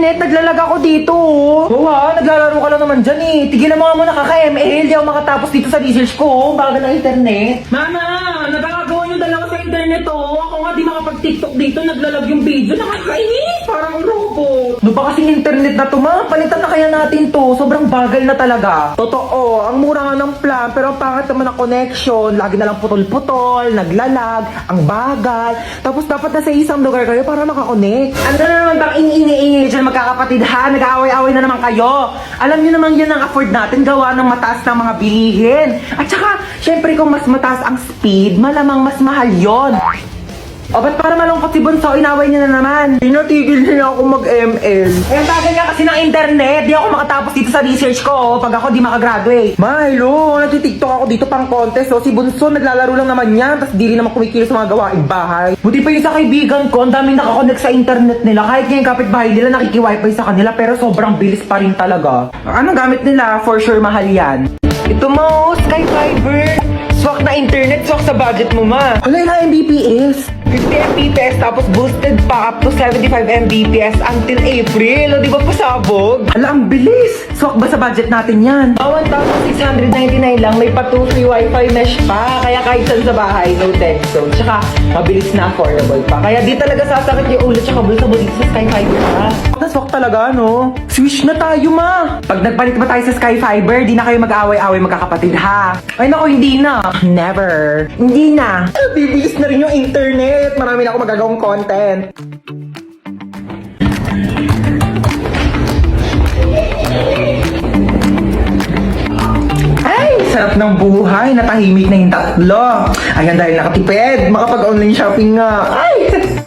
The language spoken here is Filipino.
internet, naglalag ako dito. Oo naglalaro ka lang naman dyan eh. Tigilan mo nga muna kaka-ML, di ako makatapos dito sa research ko, bagal ng internet. Mama, nagkakagawa yung dalawa sa internet oh. Ako nga di makapag-tiktok dito, naglalag yung video. Nakakainis, parang robot. Ano ba kasing internet na to ma? Palitan na kaya natin to, sobrang bagal na talaga. Totoo, ang mura nga ng plan, pero ang pangit naman ang connection. Lagi na lang putol-putol, naglalag, ang bagal. Tapos dapat nasa isang lugar kayo para makakonect. Ano na naman bang iniingi dyan magkakapatid ha? Nag-aaway-aaway na naman kayo. Alam niyo naman yan ang afford natin gawa ng mataas ng mga bilihin. At saka, syempre kung mas mataas ang speed, malamang mas mahal yon. O ba't para malungkot si Bunso, inaway niya na naman. Pinatigil niya ako mag-ML. Eh, ang tagal nga kasi ng internet. Di ako makatapos dito sa research ko pag ako di makagraduate. Ma, hello. Nagtitiktok ako dito pang contest. Si Bunso naglalaro lang naman yan. Tapos di rin naman kumikilos sa mga gawaing bahay. Buti pa yung sa kaibigan ko. Ang daming nakakonect sa internet nila. Kahit ngayon kapitbahay nila nakiki-wifi sa kanila. Pero sobrang bilis pa rin talaga. Anong gamit nila? For sure mahal yan. Ito mo, Sky Fiber. Swak na internet, swak sa budget mo ma. Hala, ilang Mbps? 50 Mbps tapos boosted pa up to 75 Mbps until April. O di ba pasabog? Hala, ang bilis. Swak ba sa budget natin yan? 1,699 lang, may pa 2 free wifi mesh pa. Kaya kahit saan sa bahay, no tech zone. Tsaka mabilis na affordable pa. Kaya di talaga sasakit yung ulo tsaka bulsa mo dito sa Sky Fiber ha. Naswak talaga no? Switch na tayo ma. Pag nagpalit ba tayo sa Sky Fiber, di na kayo mag-away-away magkakapatid ha. Ay nako, hindi na. Never. Hindi na. Bibilis na rin yung internet. Marami na ako magagawang content. Ay, sarap ng buhay. Natahimik na yung tatlo. Ayan dahil nakatipid. Makapag-online shopping nga. Ay!